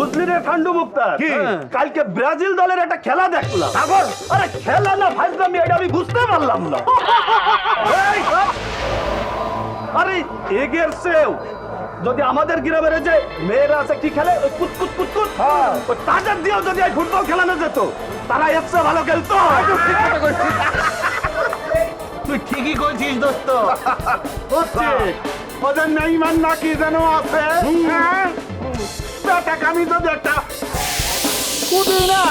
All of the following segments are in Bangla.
বুঝলি রে ঠান্ডু মুক্তার, কালকে ব্রাজিল দলের একটা খেলা দেখলাম। আরে খেলা না ফাইজলামি, এটা আমি বুঝতে পারলাম না। আরে এগের সেও যদি আমাদের গ্রামের যে মেয়েরা আছে কি খেলে কুতকুত কুতকুত, তাদের দিয়েও যদি এই ফুটবল খেলানো যেত, তারা এর চেয়ে ভালো খেলতো। তুই ঠিকই কইছিস দোস্ত। ওদের নেইমার না কি যেন আছে, আমি যদি একটা উঠি না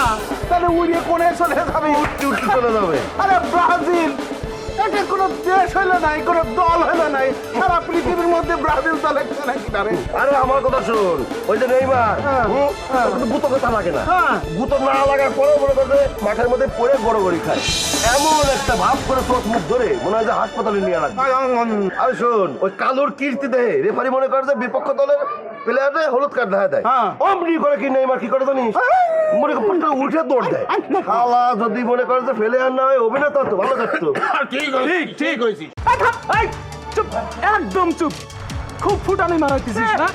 তাহলে উড়িয়ে কোনে চলে যাবে, উঠতে চলে যাবে। আরে ব্রাজিল এটা কোনো দেশ হইলো নাই, কোনো দল হইলো নাই, সারা পৃথিবীর মধ্যে ব্রাজিল দলে খেলে কি পারে? আরে আমার কথা শুন, ওই যে নেইমার গুতো কথা লাগে না, গুতো না লাগার পরে মনে করছে মাঠের মধ্যে পড়ে গড়গড়ি খায়, এমন একটা ভাব করে চোখ মুখ ধরে মনে হয় যে হাসপাতালে নিয়ে লাগবে। আরে শোন, ওই কালোর কীর্তি দেহে রেফারি মনে করে যে বিপক্ষ দলের প্লেয়ারে হলুদ কার্ড দেখা দেয়, অমনি করে কি নেইমার কি করে জানিস, মনে করে উঠে দৌড় দেয়। শালা যদি মনে করে যে ফেলে আর না হয় অভিনেতা তো ভালো করতো। ঠিক হয়েছিস। চুপ, একদম চুপ। খুব ফুটানি মারাইতেছিস না?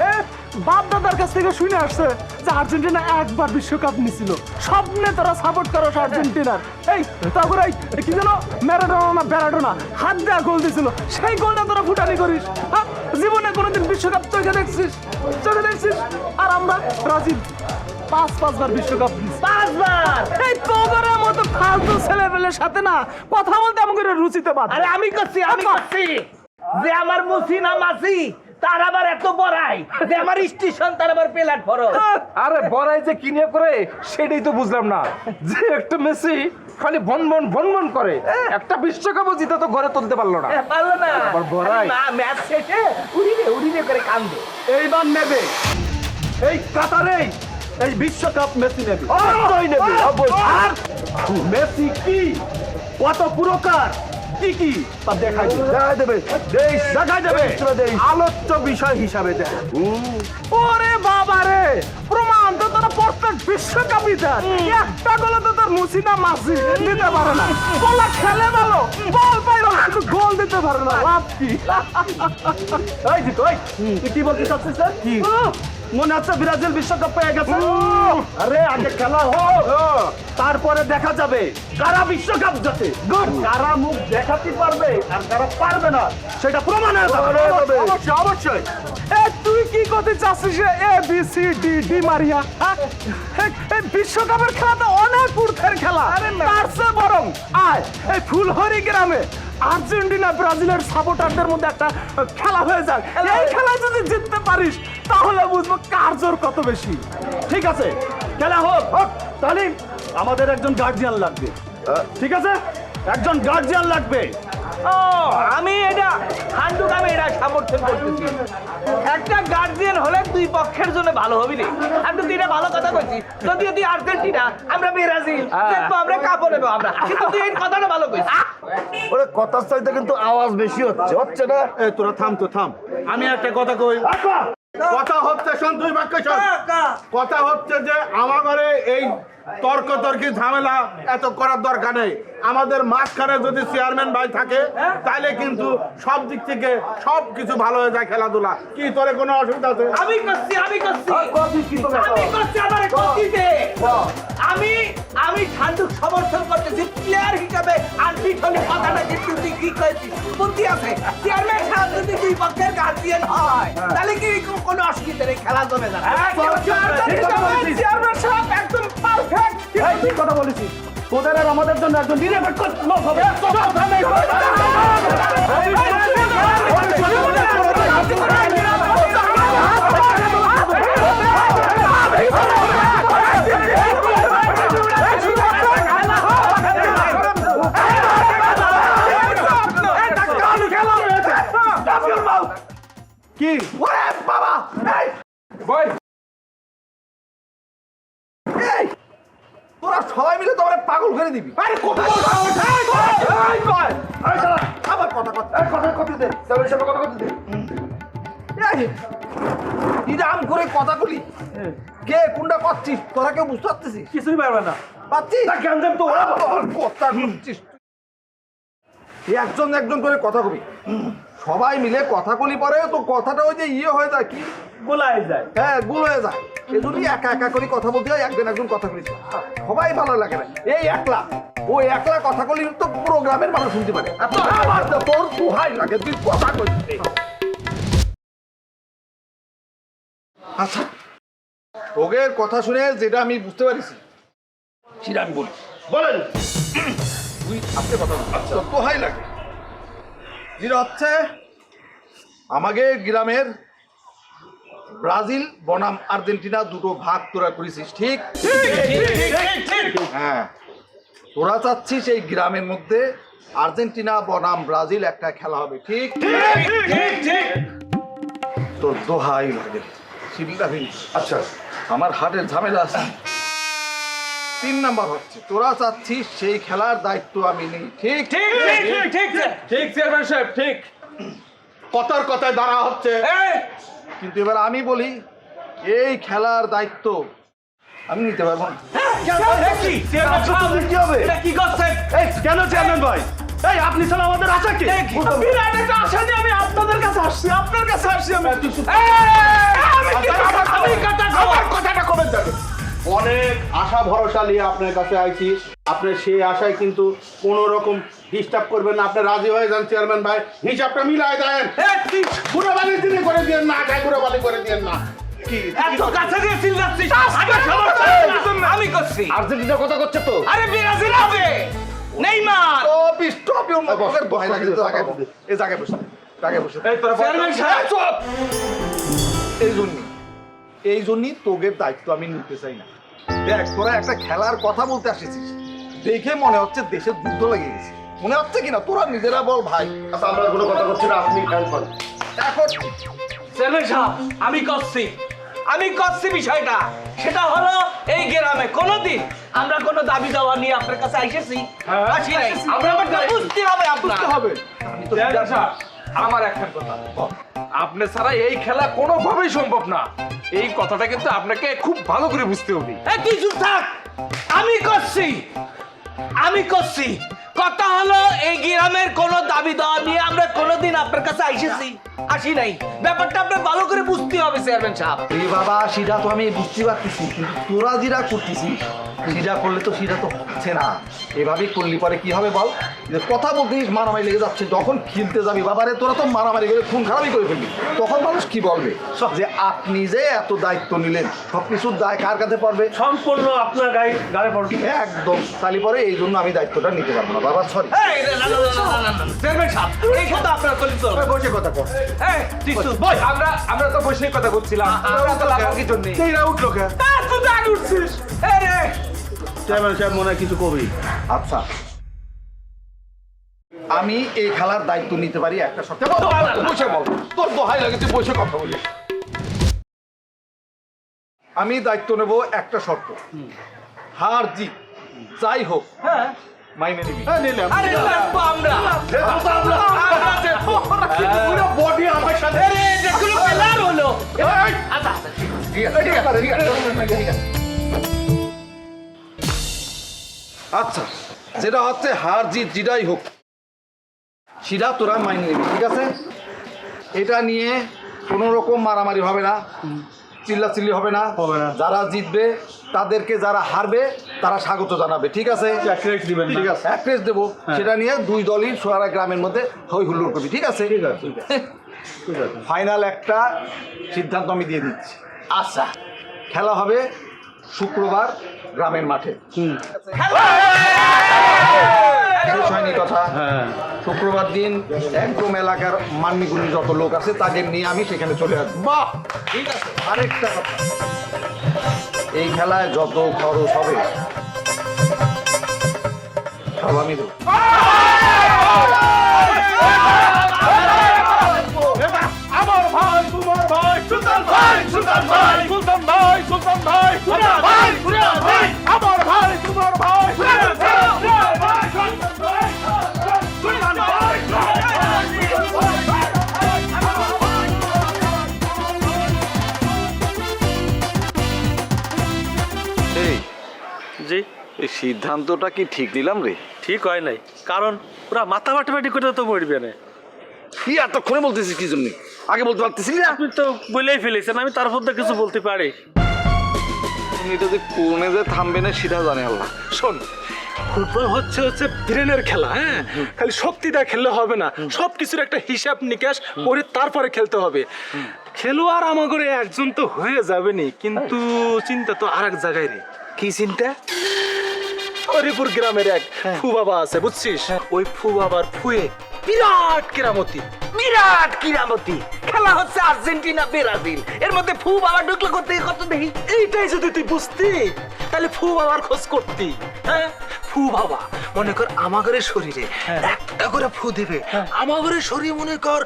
বাপ দাদার কাছ থেকে শুনে আসছে যে আর্জেন্টিনা একবার বিশ্বকাপ নিছিল, স্বপ্নে তোরা সাপোর্ট করো আর্জেন্টিনার। এই তারপরে কি যেন ম্যারাডোনা হাত দেওয়া গোল দিছিল, সেই গোলটা তোরা ফুটানি করিস। জীবনে কোনোদিন বিশ্বকাপ চোখে দেখছিস? আর আমরা ব্রাজিল পাঁচবার বিশ্বকাপ, 5 বার। এই তোদের মতো ফালতু ছেলেপেলের সাথে না কথা বলতে আমাকে রুচিতে বাদ। আরে আমি করছি যে আমার মুসি না মাসি তার আবার এত বড়াই, যে আমার স্টেশন তার আবার প্ল্যাটফর্ম। আরে বড়াই যে কিনে করে সেটাই তো বুঝলাম না, যে একটা মেসি খালি ভনভন করে একটা বিশ্বকাপও জিতে তো ঘরে তুলতে পারলো না। পারলো না, আবার বড়াই ম্যাচ শেষে উড়িয়ে করে কান্দে। এইবার নেবে এই কাতারে এই বিশ্বকাপ মেসি নেবে, আর মেসি কি কত পুরস্কার কি তা দেখাই দেবে, আলোচ্য বিষয় হিসাবে দেয়। ওরে বাবা রে, প্রমাণ তো তোরা প্রত্যেক বিশ্বকাপই দেয়, একটা গোল তো তোর মুসিনা মাসি দিতে পারে না। বলা খেলে ভালো, বল পাইলো কিন্তু গোল দিতে পারে না, লাভ কি? এই জিতো, তুই কি বলতে চাচ্ছিস? কি মনে হচ্ছে ব্রাজিল বিশ্বকাপ পেয়ে গেছে? আরে আগে খেলা হোক, তারপরে দেখা যাবে কারা বিশ্বকাপ জেতে, কারা মুখ দেখাতে পারবে আর কারা পারবে না সেটা প্রমাণ হয়ে যাবে। অবশ্যই। তুই কি করতে চাচ্ছিস? A B C D Di Maria, এই বিশ্বকাপের খেলা তো অনেক ঊর্ধ্বের খেলা, তার চেয়ে বরং আয় এই ফুলহরি গ্রামে আর্জেন্টিনা ব্রাজিলের সাপোর্টারদের মধ্যে একটা খেলা হয়ে যাক। এই খেলা যদি জিততে পারিস তাহলে বুঝবো কার জোর কত বেশি। ঠিক আছে, খেলা হোক। তাহলে আমাদের একজন গার্জিয়ান লাগবে, ঠিক আছে? একজন গার্জিয়ান লাগবে। ও আমি এটা সমর্থন করতেছি। একটা গার্জিয়ান হলে দুই পক্ষের জন্য ভালো হবে রে। আমি তো এটা ভালো কথা বলছি, যদিও তুই আর্জেন্টিনা আমরা ব্রাজিল, আমরা কাপড় নেবো আমরা, কিন্তু তুই এই কথাটা ভালো কইছিস। ওরে কথার চাইতে কিন্তু আওয়াজ বেশি হচ্ছে না? এই তোরা থাম। আমি একটা কথা কই, কথা হচ্ছে শোন, দুই বাক্য শোন। কথা হচ্ছে যে আমার ঘরে এই তর্কি ঝামেলা এত করার দরকার নেই। আমাদের মাঝখানে যদি চেয়ারম্যান ভাই থাকে তাহলে কিন্তু সব দিক থেকে সবকিছু ভালো হয়ে যায়, খেলাধুলা। কি তোরে কোনো অসুবিধা আছে? আমি ঠান্ডুক সমর্থন করতেছি প্লেয়ার হিসাবে, আর পিছনে কথাটা কিন্তু কি কইছিস বুদ্ধি আছে। চেয়ারম্যান সাহেব যদি দুই পক্ষের গার্জিয়ান হয় তাহলে কি কোনো অসুবিধা নেই, খেলা জমে যাবে। চেয়ারম্যান সাহেব একদম পারফেক্ট। ঠিক কথা বলেছিস, তোদের আর আমাদের জন্য একজন ডিরেক্ট লোক হবে। কি বাবা তোরা সবাই মিলে তোমার পাগল করে দিবি। কথা বলি কে কোনটা পাচ্ছিস, তোরা কেউ বুঝতে পারছিস? কিছুই পারবে না, পাচ্ছিস কথা বলছিস। একজন করে কথা কবি, সবাই মিলে কথা কলি পরে তো কথাটা ওই যে ইয়ে হয়ে যায় কি গোলায় যায়। হ্যাঁ গুল হয়ে যায় এজন্যই একা একা করে কথা বলতে হয় একজন কথা বলি সবাই ভালো লাগে না এই একলা ও একলা কথা কলি তো পুরো গ্রামের মানুষ শুনতে পারে আর তোর দোহাই লাগে তুই কথা কইছিস আচ্ছা তোগের কথা শুনে যেটা আমি বুঝতে পারিছি সেটা আমি বলি বলেন। তুই আজকে কথা বল আচ্ছা দোহাই লাগে যেটা হচ্ছে আমাদের গ্রামের ব্রাজিল বনাম আর্জেন্টিনা দুটো ভাগ তোরা করেছিস ঠিক হ্যাঁ তোরা চাচ্ছিস এই গ্রামের মধ্যে আর্জেন্টিনা বনাম ব্রাজিল একটা খেলা হবে ঠিক তোর দোহাই লাগে সিভিলটা ফিনিশ আচ্ছা আমার হার্টের ঝামেলা আছে 3 নাম্বার হচ্ছে তোরা চাচ্ছিস সেই খেলার দায়িত্ব আমি নেই ঠিক ঠিক চেয়ারম্যান সাহেব ঠিক। কথার কথায় দাঁড়া হচ্ছে। কিন্তু এবার আমি বলি এই খেলার দায়িত্ব আমি নিতে পারবো না কি হবে? কি করছেন? এই কেন চেয়ারম্যান ভাই? এই আপনি ছাড়া আমাদের আশা কি? বিরাট একটা আশা নিয়ে আমি আপনাদের কাছে আসছি, আপনার কাছে আসছি আমি। আমার কথাটা কবে যাবে? অনেক আশা ভরসা নিয়ে আপনার কাছে আইছি, আপনি সেই আশায় কিন্তু কোন রকম ডিস্টার্ব করবেন না। আপনি রাজি হয়ে যান চেয়ারম্যান ভাই, হিসাবটা মিলাই দেন। গুড়াবালি তিনি করে দিয়েন না, আটাই গুড়াবালি করে দিয়েন না। কি এত কাছে দিয়ে চিল্লাচ্ছিস? আমি করছি। আর্জেন্টিনা কথা করছে তো? আরে ব্রাজিল হবে। নেইমার। স্টপ ইউর মাউথ দোহাই লাগে এই জায়গায় বসে চেয়ারম্যান সাহেব চুপ। এই জন্যই তোগের দায়িত্ব আমি নিতে চাই না। দেখ তোরা একটা খেলার কথা বলতে আসিছিস, দেখে মনে হচ্ছে দেশের যুদ্ধ লেগে গেছে, মনে হচ্ছে কিনা? তোরা নিজেরা বল ভাই। আচ্ছা আমরা কোনো কথা করছি না, আপনি খেয়াল করেন। এখন চেয়ারম্যান সাহেব আমি করছি বিষয়টা। সেটা হলো এই গ্রামে কোনোদিন আমরা কোনো দাবি দাওয়া নিয়ে আপনার কাছে এসেছি আসি নাই। আমরা বুঝতে হবে আপনার হবে চেয়ারম্যান সাহেব, আমার একটা কথা, আপনি ছাড়া এই খেলা কোনোভাবেই সম্ভব না। এই কথাটা কিন্তু আপনাকে খুব ভালো করে বুঝতে হবে। তুই চুপ থাক। আমি করছি কথা হলো এই গ্রামের কোনো দাবি দেওয়া নিয়ে আমরা কোনোদিন আপনার কাছে আসি নাই। ব্যাপারটা আপনার ভালো করে বুঝতে হবে চেয়ারম্যান সাহেব। এই বাবা সেটা তো আমি বুঝতে পারতেছি, কিন্তু তোরা যেটা করতেছিস সেটা করলে তো সেটা তো হচ্ছে না। এভাবেই করলি পরে কি হবে বল? যে কথা বলতেছিস মারামারি লেগে যাচ্ছে, যখন খেলতে যাবি বাবারে তোরা তো মারামারি করে খুন খারাপই করে ফেলবি, তখন মানুষ কি বলবে? যে আপনি যে এত দায়িত্ব নিলেন সবকিছুর দায় কার কাছে পড়বে? সম্পূর্ণ আপনার গায়ে পড়বে। একদম তালি পরে এই জন্য আমি দায়িত্বটা নিতে পারবো না বাবা, সরি। চেয়ারম্যান সাহেব এই কথা আপনার করলে তো বসে কথা কর। তুই চুপ। আমরা তো বসে কথা বলছিলাম। কি জন্য উঠলো কে? তুই জানি উঠছিস। চেয়ারম্যান সাহেব মনে হয় কিছু কবি। আচ্ছা আমি এই খেলার দায়িত্ব নিতে পারি একটা শর্তে। বসে বল, তোর দোহাই লাগে তুই বসে কথা বলিস। আমি দায়িত্ব নেব একটা শর্ত, হার জিত যাই হোক মাইনে নিবি। আরে লাগবো আমরা। পুরো বডি আমার সাথে। যেগুলো প্লেয়ার হলো। আচ্ছা ঠিক আছে, ঠিক আছে, ঠিক আছে। আচ্ছা যেটা হচ্ছে হার জিত যেটাই হোক সেটা তোরা মাইনে নিবি, ঠিক আছে? এটা নিয়ে কোনো রকম মারামারি হবে না, চিল্লাচিল্লি হবে না। যারা জিতবে তাদেরকে, যারা হারবে তারা স্বাগত জানাবে, ঠিক আছে? ঠিক আছে, এক প্রেস দেবো। সেটা নিয়ে দুই দলই সোয়ারা গ্রামের মধ্যে হই হুল্লোড় করবি, ঠিক আছে? ঠিক আছে, ফাইনাল একটা সিদ্ধান্ত আমি দিয়ে দিচ্ছি। আচ্ছা খেলা হবে শুক্রবার গ্রামের মাঠে। শেষ হয়নি কথা। শুক্রবার দিন একদম এলাকার মান্যিগুণী যত লোক আছে তাদের নিয়ে আমি সেখানে চলে আসবো। বাহ, ঠিক আছে। আরেকটা কথা, এই খেলায় যত খরচ হবে সব আমি দেবো। আমার ভাই, তোমার ভাই, সুলতান ভাই, সুলতান ভাই, সুলতান ভাই, সুলতান ভাই, সুলতান ভাই, সুলতান ভাই, আমার ভাই, তোমার ভাই, সুলতান ভাই, সুলতান ভাই, সুলতান ভাই, সুলতান ভাই, এই জি এই সিদ্ধান্তটা কি ঠিক নিলাম রে? ঠিক হয় নাই, কারণ ওরা মাথা মাটামাটি করে তো মরবে না। কি এতক্ষণে বলতেছিস কি জন্য? আগে বলতে পারতেছিলি না? আপনি তো বলেই ফেলেছেন, আমি তার মধ্যে কিছু বলতে পারি। এটা যে কোনে যে থামবে না সেটা জানে আল্লাহ। শোন, ফুটবল হচ্ছে ব্রেনের খেলা। হ্যাঁ, খালি শক্তিটা খেললে হবে না, সবকিছুর একটা হিসাব নিকাশ করে তারপরে খেলতে হবে। খেলোয়াড় আমাদের একজন তো হয়ে যাবে নি, কিন্তু চিন্তা তো আর এক জায়গায় রে। কি চিন্তা? হরিপুর গ্রামের এক ফু বাবা আছে, বুঝছিস? ওই ফু বাবার ফুয়ে বিরাট কেরামতি। বিরাট কিরামতি। খেলা হচ্ছে আর্জেন্টিনা ব্রাজিল, এর মধ্যে ফু বাবা ঢুকলো করতে কত দেখি। এইটাই যদি তুই বুঝতি তাহলে ফু বাবার খোঁজ করতি। হ্যাঁ, ফু বাবা মনে কর আমাদের শরীরে একটা করে ফু দিবে, আমাদের শরীরে মনে কর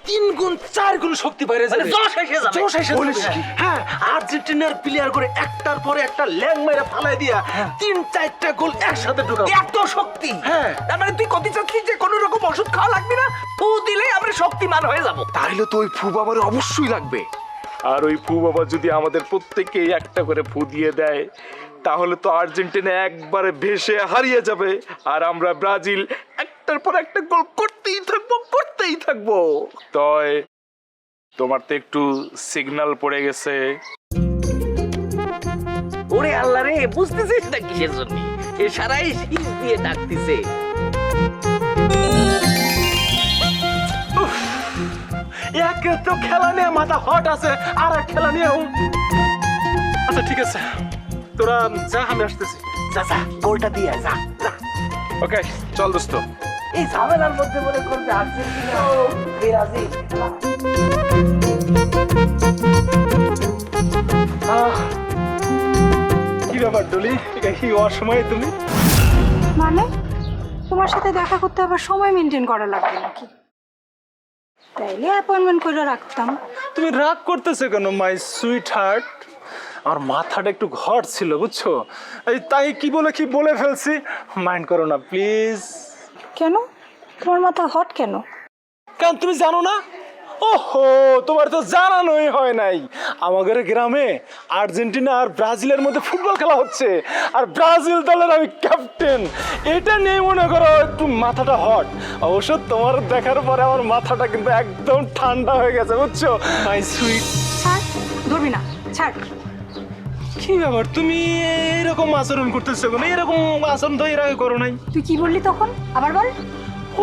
3 গুণ 4 গুণ শক্তি বাইরে যাবে, জশ এসে যাবে। জশ এসে যাবে। হ্যাঁ, আর্জেন্টিনার প্লেয়ার করে একটার পরে একটা ল্যাং মেরে ফালাই দিয়া 3-4টা গোল একসাথে ঢুকাবে। এত শক্তি? হ্যাঁ। তার মানে তুই কত চাচ্ছিস যে কোনো রকম ওষুধ খাওয়া লাগবে না, ফু দিলেই আমরা শক্তিমান হয়ে যাব? তাইলে তো ওই ফু বাবার অবশ্যই লাগবে। আর ওই ফু বাবা যদি আমাদের প্রত্যেককে একটা করে ফু দিয়ে দেয়, তাহলে তো আর্জেন্টিনা একবারে ভেসে হারিয়ে যাবে, আর আমরা ব্রাজিল একটার পর একটা গোল করতেই থাকবো। তয় তোমার তো একটু সিগন্যাল পড়ে গেছে। ওরে আল্লাহ রে, বুঝতেছিস না কিসের জন্য? এছাড়াই শীষ দিয়ে ডাকতেছে। একে তো খেলা নিয়ে মাথা হট আছে, আর এক খেলা নিয়েও। আচ্ছা ঠিক আছে, তোরা যা, আমি আসতেছি। যা যা, গোলটা দিয়ে আয়, যা যা। ওকে, চল দোস্ত। এই ঝামেলার মধ্যে মনে করবে আর্জেন্টিনা ও ব্রাজিল। কি ব্যাপার ডলি, কি অসময়ে তুমি? মানে তোমার সাথে দেখা করতে আবার সময় মেনটেন করা লাগবে নাকি? তাইলে অ্যাপয়েন্টমেন্ট করে রাখতাম। তুমি রাগ করতেছো কেন মাই সুইট হার্ট? আমার মাথাটা একটু ঘট ছিল, বুঝছো? এই তাই কি বলে ফেলছি, মাইন্ড করো না প্লিজ। কেন তোমার মাথা হট কেন? কারণ তুমি জানো না? ওহো, তোমার তো জানানোই হয় নাই। আমাদের গ্রামে আর্জেন্টিনা আর ব্রাজিলের মধ্যে ফুটবল খেলা হচ্ছে, আর ব্রাজিল দলের আমি ক্যাপ্টেন। এটা নিয়ে মনে করো একটু মাথাটা হট। অবশ্য তোমার দেখার পরে আমার মাথাটা কিন্তু একদম ঠান্ডা হয়ে গেছে, বুঝছো মাই সুইট। ছাড়, ধরবি না, ছাড়। কি ব্যাপার, তুমি এরকম আচরণ করতেছো কেন? এরকম আচরণ তো এর আগে করো নাই। তুই কি বললি তখন? আবার বল।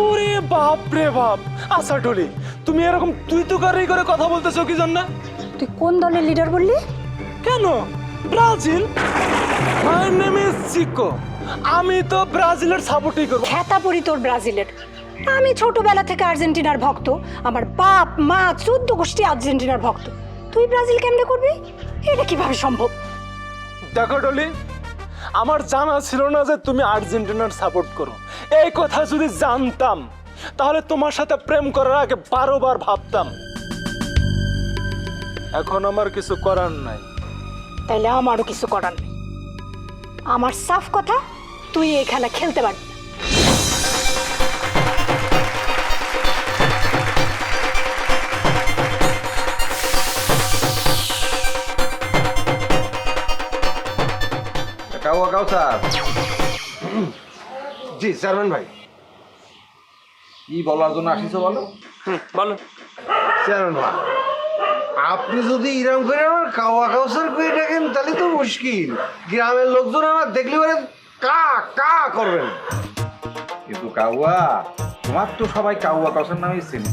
ওরে বাপ রে বাপ। আচ্ছা ডলি, তুমি এরকম তুই তুকারি করে কথা বলতেছো কি জন্য? তুই কোন দলের লিডার বললি? কেন? Brazil. My name is Chico. আমি তো ব্রাজিলের সাপোর্টই করব। খ্যাতা পড়ি তোর ব্রাজিলের। আমি ছোটবেলা থেকে আর্জেন্টিনার ভক্ত, আমার বাপ মা 14 গোষ্ঠী আর্জেন্টিনার ভক্ত। তুই ব্রাজিল কেমনে করবি? এটা কিভাবে সম্ভব? দেখো ডলি, আমার জানা ছিল না যে তুমি আর্জেন্টিনার সাপোর্ট করো। এই কথা যদি জানতাম তাহলে তোমার সাথে প্রেম করার আগে 12 বার ভাবতাম। এখন আমার কিছু করার নাই। তাইলে আমারও কিছু করার নেই। আমার সাফ কথা, তুই এই খেলা খেলতে পারবি না। কাউসার। জি চেয়ারম্যান ভাই। কি বলার জন্য আসিস বলো? বলো। চেয়ারম্যান ভাই, আপনি যদি ইরাম করে আমার কাউসার করে ডাকেন তাহলে তো মুশকিল। গ্রামের লোকজন আমার দেখলে পরে কা কা করবেন। কিন্তু কাউয়া, তোমার তো সবাই কাউয়া কাউসার নামেই চেনে।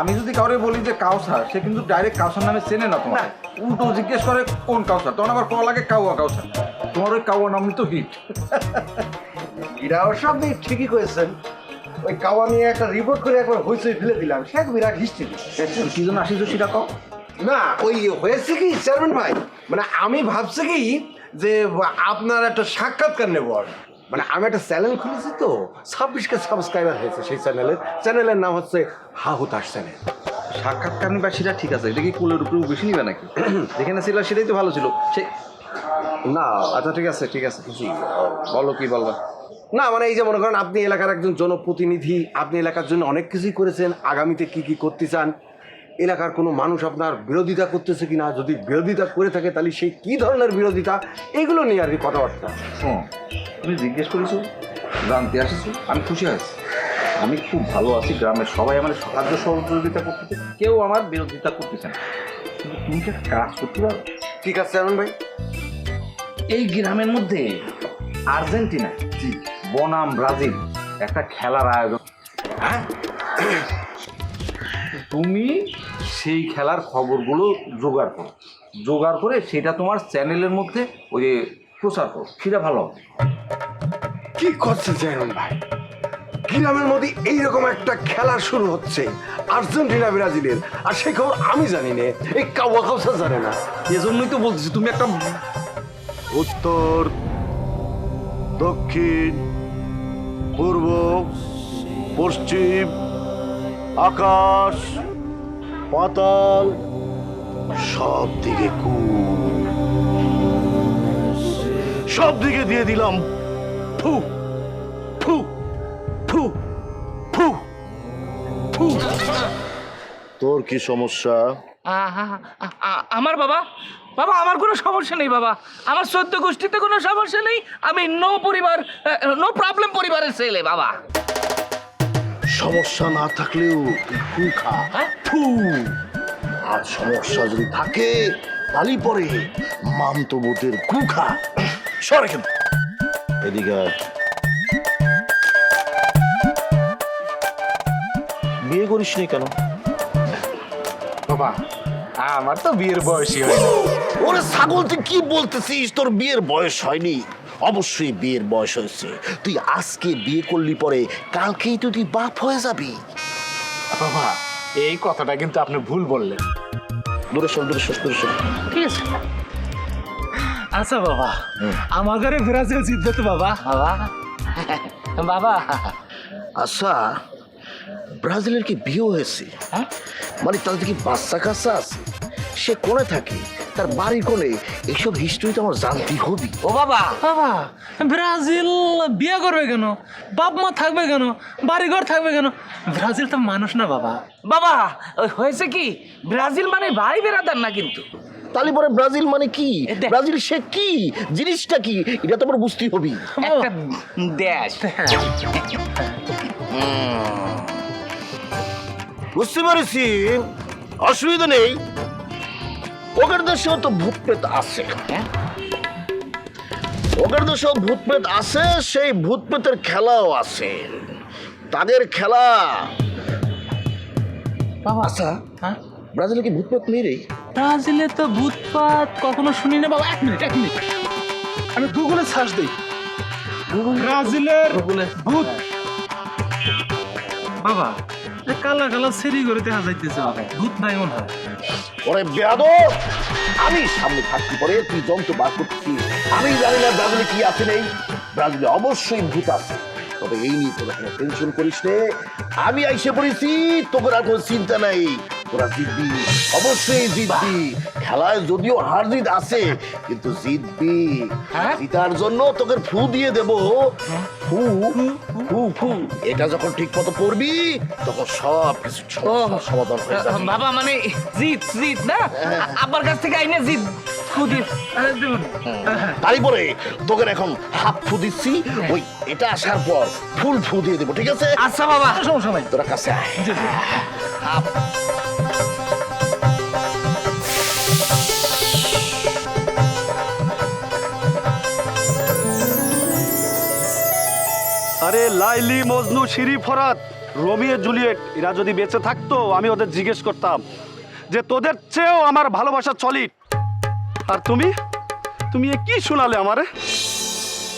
আমি যদি কাউরে বলি যে কাউসার, সে কিন্তু ডাইরেক্ট কাউসার নামে চেনে না তোমার। উল্টো জিজ্ঞেস করে কোন কাউসার, তখন আবার কল লাগে কাউয়া কাউসার। তোমার ওই কাউয়া নামই তো হিট। এরা অবশ্য আপনি ঠিকই করেছেন। ওই কাওয়া নিয়ে একটা রিপোর্ট করে একবার হইচই ফেলে দিলাম, সে এক বিরাট হিস্ট্রি। কি জন্য আসিস সেটা কও। না ওই হয়েছে কি চেয়ারম্যান ভাই, মানে আমি ভাবছি কি যে আপনার একটা সাক্ষাৎকার নেব। মানে আমি একটা চ্যানেল খুলেছি তো, 26কে সাবস্ক্রাইবার হয়েছে সেই চ্যানেলের নাম হচ্ছে হাহুতাশ চ্যানেল। সাক্ষাৎকার নিবা সেটা ঠিক আছে, এটা কি কুলের উপরে বেশি নিবে নাকি? যেখানে ছিল সেটাই তো ভালো ছিল। সে না আচ্ছা ঠিক আছে জি, বলো কি বলবা। না মানে এই যে মনে করেন আপনি এলাকার একজন জনপ্রতিনিধি, আপনি এলাকার জন্য অনেক কিছুই করেছেন, আগামীতে কি কি করতে চান, এলাকার কোনো মানুষ আপনার বিরোধিতা করতেছে কিনা, যদি বিরোধিতা করে থাকে তাহলে সেই কী ধরনের বিরোধিতা, এগুলো নিয়ে আর কি কথাবার্তা। তুমি জিজ্ঞেস করেছো, জানতে আসিস, আমি খুশি হয়েছি। আমি খুব ভালো আছি, গ্রামের সবাই আমার সাহায্য সহযোগিতা করতেছে, কেউ আমার বিরোধিতা করতেছে না। কিন্তু তুমি কি একটা কাজ করতে পারো? ঠিক আছে চেয়ারম্যান ভাই। এই গ্রামের মধ্যে আর্জেন্টিনা বনাম ব্রাজিল একটা খেলার আয়োজন, হ্যাঁ, তুমি সেই খেলার খবরগুলো জোগাড় করে সেটা তোমার চ্যানেলের মধ্যে ওই যে প্রচার করো, সেটা ভালো হবে। কি করছে চেয়ারম্যান ভাই? গ্রামের মধ্যে এইরকম একটা খেলা শুরু হচ্ছে আর্জেন্টিনা ব্রাজিলের, আর সেই খবর আমি জানি না, এই কাওয়া কাউসা জানে না। এজন্যই তো বলতেছি তুমি একটা উত্তর, দক্ষিণ, পূর্ব, পশ্চিম, আকাশ, পাতাল, সব দিকে সব দিকে দিয়ে দিলাম ফু ফু ফু ফু ফু। তোর কি সমস্যা? আমার বাবা আমার কোনো সমস্যা নেই বাবা, আমার 14 গোষ্ঠীতে কোনো সমস্যা নেই, আমি নো প্রবলেম পরিবারের ছেলে বাবা। সমস্যা না থাকলেও তুই ফু খা, ফু। আর সমস্যা যদি থাকে তাহলে পরে মামতো বোতের গু খা। সরে কিন্তু এদিকে আয়। বিয়ে করিস নি কেন? বাবা আমার তো বিয়ের বয়সই হয়। ওরে ছাগল, তুই কি বলতেছিস? তোর বিয়ের বয়স হয়নি? অবশ্যই বিয়ের বয়স হয়েছে। তুই আজকে বিয়ে করলি পরে কালকেই তো তুই বাপ হয়ে যাবি। বাবা এই কথাটা কিন্তু আপনি ভুল বললেন। দূরে সর, দূরে সর, দূরে সর। ঠিক আছে আচ্ছা বাবা, আমার ঘরে ব্রাজিল জিতবে তো বাবা? বাবা বাবা আচ্ছা, ব্রাজিলের কি বিয়ে হয়েছে? হ্যাঁ? মানে তাদের কি বাচ্চা কাচ্চা আছে? সে কোনে থাকে, তার বাড়ি কোনে, এইসব হিস্ট্রি তো আমার জানতে হবে। ও বাবা বাবা ব্রাজিল বিয়ে করবে কেন? বাপ মা থাকবে কেন? বাড়িঘর থাকবে কেন? ব্রাজিল তো মানুষ না বাবা। বাবা ওই হয়েছে কি, ব্রাজিল মানে ভাই বেরাদার না কিন্তু। তাহলে পরে ব্রাজিল মানে কি? দেখ। ব্রাজিল সে কি জিনিসটা, কি এটা তো আমার বুঝতেই হবে। একটা দেশ। বুঝতে পারছি, অসুবিধা নেই। ওদের দেশেও তো ভূত প্রেত আছে, ওদের দেশেও ভূত প্রেত আছে, সেই ভূত প্রেতের খেলাও আছে, তাদের খেলা। বাবা আচ্ছা, হ্যাঁ, ব্রাজিলে কি ভূত প্রেত নেই রে? ব্রাজিলে তো ভূতপাত কখনো শুনি না বাবা। এক মিনিট আমি গুগলে সার্চ দিই। ব্রাজিলের ভূত। বাবা কালা কালা সেরি করে দেখা যাইতেছে বাবা, ভূত নাই মনে হয়। ওরে বেয়াদব, আমি সামনে থাকতে পরে তুই যন্ত্র বার করছিস। আমি জানি না ব্রাজিলে কি আছে নেই। ব্রাজিলে অবশ্যই ভূত আছে, তবে এই নিয়ে তোরা কোনো টেনশন করিস নে। আমি আইসে পড়েছি, তোকে আর কোনো চিন্তা নাই। তোরা জিতবি, অবশ্যই জিতবি। খেলায় যদিও হার জিত আছে, কিন্তু জিতবি। জিতার জন্য তোকে ফু দিয়ে দেব। ফু ফু ফু, এটা যখন ঠিক মতো করবি তখন সব কিছু সমাধান হয়ে যাবে। বাবা মানে জিত না, আব্বার কাছ থেকে আইনে জিত খুদি দেবুন। তারপরে তোকে এখন হাফ ফু দিচ্ছি, ওই এটা আসার পর ফুল ফু দিয়ে দেবো, ঠিক আছে? আচ্ছা বাবা, সমস্যা নাই। তোরা কাছে আয়। আরে Laili, Majnu, Siri, Farhat, Romeo, Juliet এরা যদি বেঁচে থাকতো আমি ওদের জিজ্ঞেস করতাম যে তোদের চেয়েও আমার ভালোবাসা চলিট। আর তুমি এ কি শোনালে আমারে?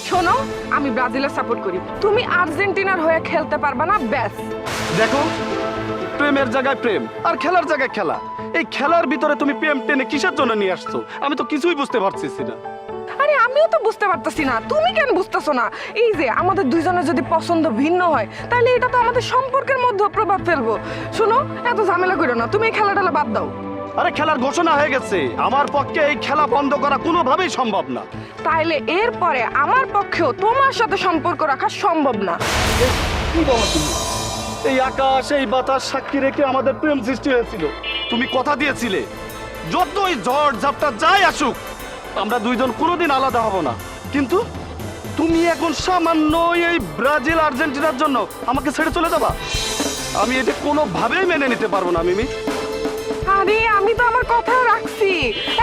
শোনো, আমি ব্রাজিলের সাপোর্ট করি, তুমি আর্জেন্টিনার হয়ে খেলতে পারবা না, ব্যাস। দেখো, প্রেমের জায়গায় প্রেম আর খেলার জায়গায় খেলা। এই খেলার ভিতরে তুমি প্রেম টেনে কিসের জন্য নিয়ে আসছো? আমি তো কিছুই বুঝতে পারতেছি না। আরে আমিও তো বুঝতে পারতেছি না, তুমি কেন বুঝতেছো না? এই যে আমাদের দুইজনের যদি পছন্দ ভিন্ন হয়, তাহলে এটা তো আমাদের সম্পর্কের মধ্যে প্রভাব ফেলবো। শোনো, এত ঝামেলা করো না, তুমি এই খেলাটা বাদ দাও। আরে খেলার ঘোষণা হয়ে গেছে, আমার পক্ষে এই খেলা বন্ধ করা কোনোভাবেই সম্ভব না। তাইলে এরপরে আমার পক্ষেও তোমার সাথে সম্পর্ক রাখা সম্ভব না। কি বলো তুমি? এই আকাশ, এই বাতাস সাক্ষী রেখে আমাদের প্রেম সৃষ্টি হয়েছিল। তুমি কথা দিয়েছিলে যতই ঝড় ঝাপটা যাই আসুক আমরা দুইজন কোনোদিন আলাদা হব না। কিন্তু তুমি এখন সামান্য এই ব্রাজিল আর্জেন্টিনার জন্য আমাকে ছেড়ে চলে যাবা? আমি এটা কোনোভাবেই মেনে নিতে পারবো না মিমি। আরে আমি তো আমার কথা রাখছি।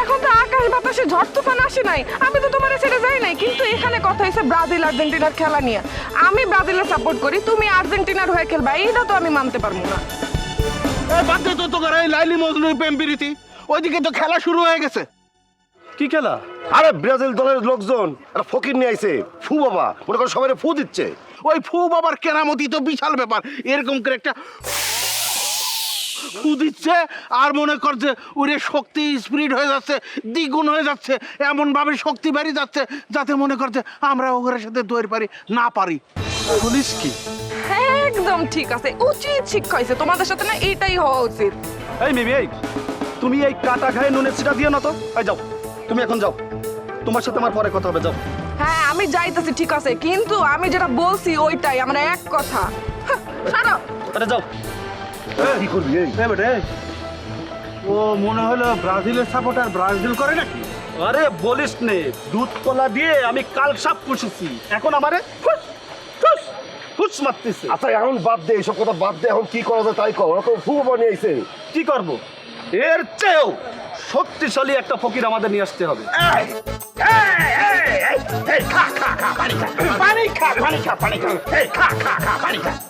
এখন তো আকাশ বাতাসে ঝড় তুফান আসে নাই, আমি তো তোমার ছেড়ে যাই নাই। কিন্তু এখানে কথা হয়েছে ব্রাজিল আর্জেন্টিনার খেলা নিয়ে। আমি ব্রাজিলের সাপোর্ট করি, তুমি আর্জেন্টিনার হয়ে খেলবা, এইটা তো আমি মানতে পারবো না। বাদ দে তো তোর এই লাইলি মজনুর প্রেম প্রীতি। ওইদিকে তো খেলা শুরু হয়ে গেছে। কি খেলা? আরে ব্রাজিল দলের লোকজন একটা ফকির নিয়ে আইছে, ফু বাবা, মনে করো সবাই ফু দিচ্ছে। ওই ফু বাবার কেরামতি তো বিশাল ব্যাপার। এরকম করে একটা ফু দিচ্ছে আর মনে করছে ওরে শক্তি স্পিরিট হয়ে যাচ্ছে, দ্বিগুণ হয়ে যাচ্ছে, এমন ভাবে শক্তি বেরিয়ে যাচ্ছে যাতে মনে করছে আমরা ওদের সাথে দৌড় পারি না পারি। বলিস কি? একদম ঠিক আছে, উচিত শিক্ষা হয়েছে তোমাদের সাথে, না এইটাই হওয়া উচিত। এই মিমি, এই তুমি এই কাটা খায় নুনের ছিটা দিও না তো। এই যাও, তুমি এখন যাও, তোমার সাথে আমার পরে কথা হবে, যাও। হ্যাঁ আমি যাইতেছি, ঠিক আছে, কিন্তু আমি যেটা বলছি ওইটাই, আমরা এক কথা। হাহ, ছাড়ো। আরে যাও। কি করবি এই? ও মনে হলো ব্রাজিলের সাপোর্টার ব্রাজিল করে নাকি? আরে বলিস নে, দুধ কলা দিয়ে আমি কাল সাপ পুষেছি, এখন আমারে ফুস ফুস ফুস মারতেছে। আচ্ছা এখন বাদ দে, এসব কথা বাদ দে, এখন কি করা যায় তাই কর। ওরা তো ফু বাবা নিয়ে আইছে। কি করব? এর চেয়েও শক্তিশালী একটা ফকির আমাদের নিয়ে আসতে হবে।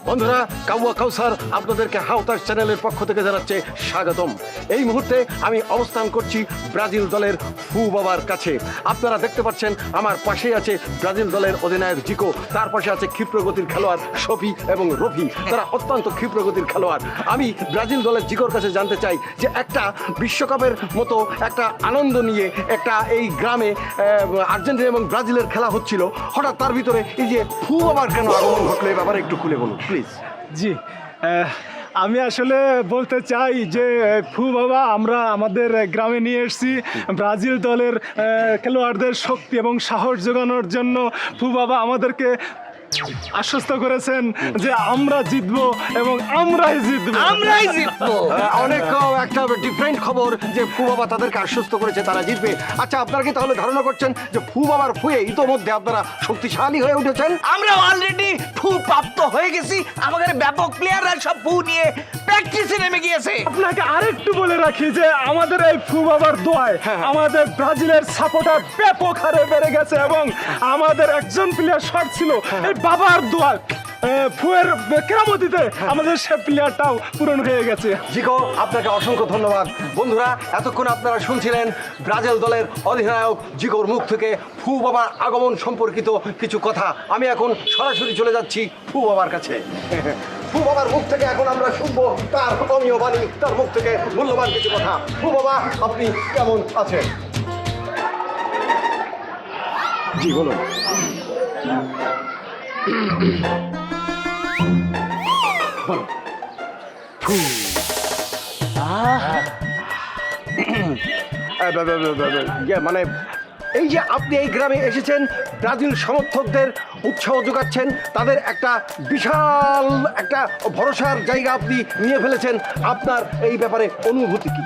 বন্ধুরা, কাউয়া কাউসার আপনাদেরকে হাউতাস চ্যানেলের পক্ষ থেকে জানাচ্ছে স্বাগতম। এই মুহূর্তে আমি অবস্থান করছি ব্রাজিল দলের ফু বাবার কাছে। আপনারা দেখতে পাচ্ছেন আমার পাশেই আছে ব্রাজিল দলের অধিনায়ক জিকো, তার পাশে আছে ক্ষিপ্রগতির খেলোয়াড় শফি এবং রফি, তারা অত্যন্ত ক্ষিপ্রগতির খেলোয়াড়। আমি ব্রাজিল দলের জিকোর কাছে জানতে চাই যে একটা বিশ্বকাপের মতো একটা আনন্দ নিয়ে একটা এই গ্রামে আর্জেন্টিনা এবং ব্রাজিলের খেলা হচ্ছিল, হঠাৎ তার ভিতরে এই যে ফু বাবার কেন আগমন ঘটলো, এই ব্যাপারে একটু খুলে বলুন প্লিজ। জি, আমি আসলে বলতে চাই যে ফু বাবা আমরা আমাদের গ্রামে নিয়ে এসেছি ব্রাজিল দলের খেলোয়াড়দের শক্তি এবং সাহস যোগানোর জন্য। ফু বাবা আমাদেরকে আশ্বস্ত করেছেন যে আমরা জিতবো এবং আমরাই জিতবো। অনেক একটা ডিফারেন্ট খবর যে ফু বাবা তাদেরকে আশ্বস্ত করেছে তারা জিতবে। আচ্ছা, আপনারা কি তাহলে ধারণা করছেন যে ফু বাবার ফুয়ে ইতোমধ্যে আপনারা শক্তিশালী হয়ে উঠেছেন? আমরা অলরেডি ফু প্রাপ্ত হয়ে গেছি, আমাদের ব্যাপক প্লেয়াররা সব ফু নিয়ে প্র্যাকটিসে নেমে গিয়েছে। আপনাকে আরেকটু বলে রাখি যে আমাদের এই ফু বাবার দোয়ায় আমাদের ব্রাজিলের সাপোর্টার ব্যাপক হারে বেড়ে গেছে এবং আমাদের একজন প্লেয়ার শর্ট ছিল, এই বাবার দোয়ায় ফুয়ের কেরামতিতে আমাদের সে প্লেয়ারটাও পূরণ হয়ে গেছে। জিকো, আপনাকে অসংখ্য ধন্যবাদ। বন্ধুরা, এতক্ষণ আপনারা শুনছিলেন ব্রাজিল দলের অধিনায়ক জিকোর মুখ থেকে ফু বাবার আগমন সম্পর্কিত কিছু কথা। আমি এখন সরাসরি চলে যাচ্ছি ফু বাবার কাছে। ফু বাবার মুখ থেকে এখন আমরা শুনবো তার অমীয় বাণী, তার মুখ থেকে মূল্যবান কিছু কথা। ফু বাবা, আপনি কেমন আছেন? জি বলুন। মানে এই যে আপনি এই গ্রামে এসেছেন, ব্রাজিল সমর্থকদের উৎসাহ যোগাচ্ছেন, তাদের একটা বিশাল একটা ভরসার জায়গা আপনি নিয়ে ফেলেছেন, আপনার এই ব্যাপারে অনুভূতি কি?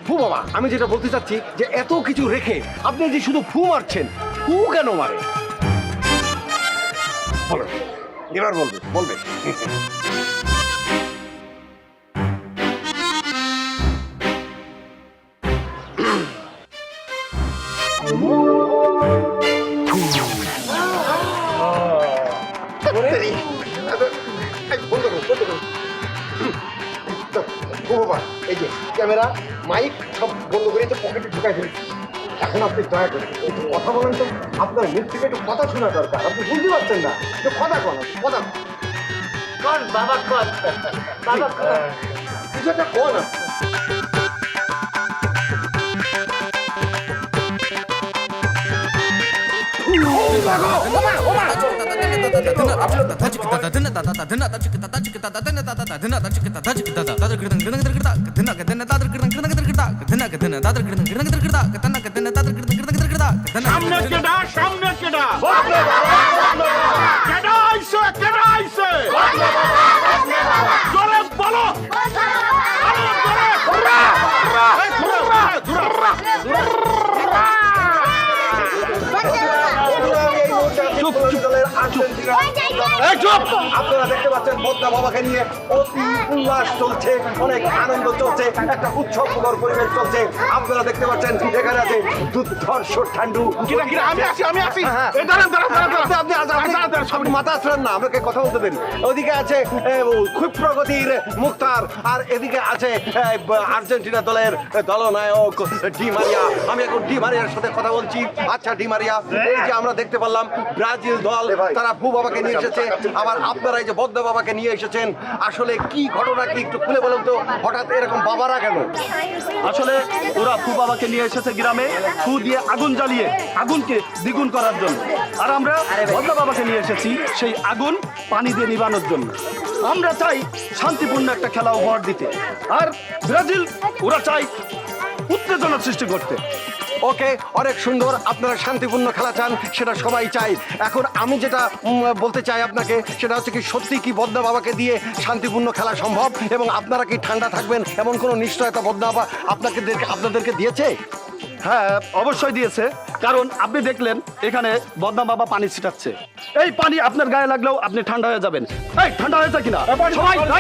ফু বাবা, আমি যেটা বলতে চাচ্ছি যে এত কিছু রেখে আপনি যে শুধু ফু মারছেন, ফু কেন মারে? বলো, এবার বলবে। এই যে ক্যামেরা, মাইক সব বন্ধ করে তো পকেটে ঢুকাই ফেলছি। এখন আপনি দয়া করে একটু কথা বলেন তো, আপনার মুখ থেকে একটু কথা শোনা দরকার। আপনি বুঝতে পারছেন না, একটু কথা কন, কথা কন বাবা, কন বাবা, কিছু একটা কন। Dina সামনে কেডা সামনে কেডা কেডা আইছে কেডা আইছে জোরে বলো আরে জোরে আপনারা দেখতে পাচ্ছেন বদ্দা বাবাকে নিয়ে অতি উল্লাস চলছে, অনেক আনন্দ চলছে, একটা উৎসবমুখর পরিবেশ চলছে। আপনারা দেখতে পাচ্ছেন এখানে আছে দুর্ধর্ষ ঠান্ডু। আমি আছি হ্যাঁ। এই দাঁড়ান দাঁড়ান আপনি মাথা আসলেন না, আমাকে কথা বলতে দিন। ওদিকে আছে খুব প্রগতির মুক্তার, আর এদিকে আছে আর্জেন্টিনা দলের দলনায়ক ডি মারিয়া। আমি এখন ডি মারিয়ার সাথে কথা বলছি। আচ্ছা ডি মারিয়া, এই যে আমরা দেখতে পারলাম ব্রাজিল দল তারা ফু বাবাকে নিয়ে এসেছে, আবার আপনারা এই যে বদ্দা বাবাকে নিয়ে এসেছেন, আসলে কি ঘটনা কি একটু খুলে বলুন তো, হঠাৎ এরকম বাবারা কেন? আসলে ওরা ফু বাবাকে নিয়ে এসেছে গ্রামে ফু দিয়ে আগুন জ্বালিয়ে আগুনকে দ্বিগুণ করার জন্য, আর আমরা বদ্দা বাবাকে নিয়ে এসেছি সেই আগুন পানি দিয়ে নিবানোর জন্য। আমরা চাই শান্তিপূর্ণ একটা খেলা উপহার দিতে, আর ব্রাজিল ওরা চাই উত্তেজনা সৃষ্টি করতে। ওকে, অনেক সুন্দর, আপনারা শান্তিপূর্ণ খেলা চান, সেটা সবাই চাই। এখন আমি যেটা বলতে চাই আপনাকে, সেটা হচ্ছে কি সত্যি কি বদ্দা বাবাকে দিয়ে শান্তিপূর্ণ খেলা সম্ভব, এবং আপনারা কি ঠান্ডা থাকবেন এমন কোনো নিশ্চয়তা বদ্দা বাবা আপনাদেরকে দিয়েছে? হ্যাঁ, অবশ্যই দিয়েছে, কারণ আপনি দেখলেন এখানে বদনাম বাবা পানি ছিটাচ্ছে। এই পানি আপনার গায়ে লাগলেও আপনি ঠান্ডা হয়ে যাবেন। এই ঠান্ডা হয়েছে কিনা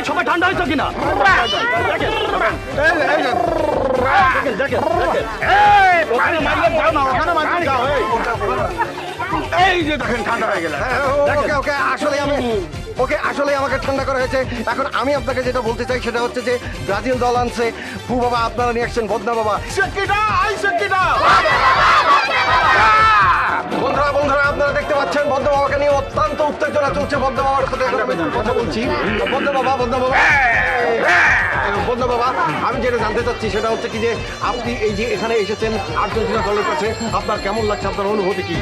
সবাই ঠান্ডা হয়েছে কিনা? এই যে দেখেন ঠান্ডা হয়ে গেল। ওকে, আসলে আমাকে ঠান্ডা করা হয়েছে। এখন আমি আপনাকে যেটা বলতে চাই সেটা হচ্ছে যে ব্রাজিল দল আনছে ফু বাবা, আপনারা নিয়ে আসছেন বদনা বাবা। বন্ধুরা আপনারা দেখতে পাচ্ছেন বদ্দা বাবাকে নিয়ে অত্যন্ত উত্তেজনা চলছে। বদ্দা বাবার সাথে এখন আমি কথা বলছি। বদ্দা বাবা, আমি যেটা জানতে চাচ্ছি সেটা হচ্ছে কি যে আপনি এই যে এখানে এসেছেন আর্জেন্টিনা দলের কাছে, আপনার কেমন লাগছে, আপনার অনুভূতি কি?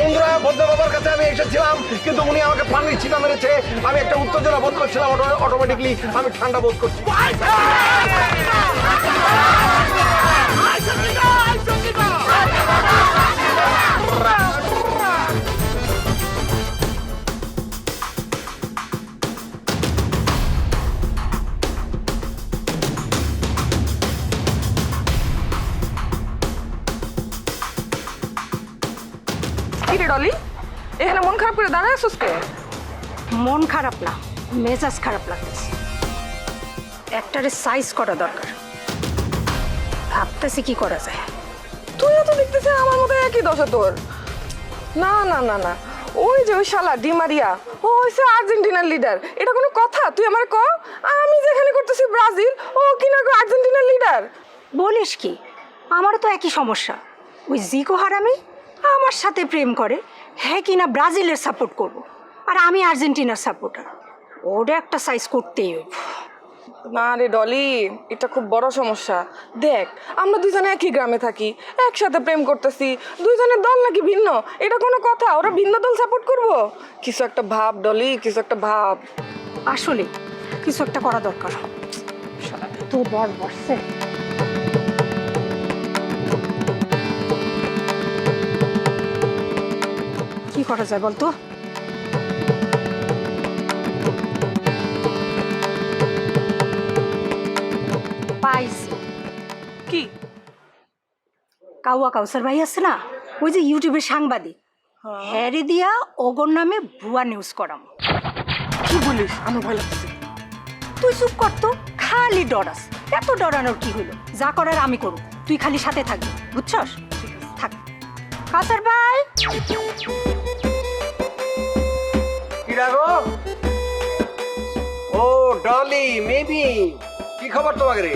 বন্ধুরা, বদ্দা বাবার কাছে আমি এসেছিলাম, কিন্তু উনি আমাকে পানির ছিটা মেরেছে। আমি একটা উত্তেজনা বোধ করছিলাম, অটোমেটিকলি আমি ঠান্ডা বোধ করছি। কি রে ডলি, এখানে মন খারাপ করে দাঁড়ায় আছিস কে? মন খারাপ না, মেজাজ খারাপ লাগতেছে। একটারে সাইজ করা দরকার, ভাবতেছি কি করা যায়। তুইও তো দেখতেছিস আমার মতো একই দশা তোর। না না না না, ওই যে ওই শালা ডি মারিয়া, ও হইছে আর্জেন্টিনার লিডার। এটা কোনো কথা? তুই আমার ক, আমি যেখানে করতেছি ব্রাজিল, ও কিনা আর্জেন্টিনার লিডার। বলিস কি? আমারও তো একই সমস্যা। ওই জিকো হারামি আমার সাথে প্রেম করে, হ্যাঁ কিনা ব্রাজিলের সাপোর্ট করব, আর আমি আর্জেন্টিনার সাপোর্টার। ওটা একটা সাইজ করতেই হইব। না রে ডলি, এটা খুব বড় সমস্যা। দেখ, আমরা দুজনে একই গ্রামে থাকি, একসাথে প্রেম করতেছি, দুইজনের দল নাকি ভিন্ন? এটা কোনো কথা? ওরা ভিন্ন দল সাপোর্ট করব? কিছু একটা ভাব ডলি, কিছু একটা ভাব। আসলে কিছু একটা করা দরকার। তো বড় বসছে। কি করা যায় বলতো? পাইছি। কি? কাউয়া কাউসার ভাই আছে না, ওই যে ইউটিউবের সাংবাদিক, হ্যারি দিয়া ওগর নামে ভুয়া নিউজ করাম। কি বলিস? আমার ভয় লাগছে। তুই চুপ করতো, খালি ডরাস। এত ডরানোর কি হইলো? যা করার আমি করব, তুই খালি সাথে থাকবি, বুঝছস? থাক। কাউসার ভাই, কি রাগো? ও ডলি, মেবি কি খবর তোমাকে রে?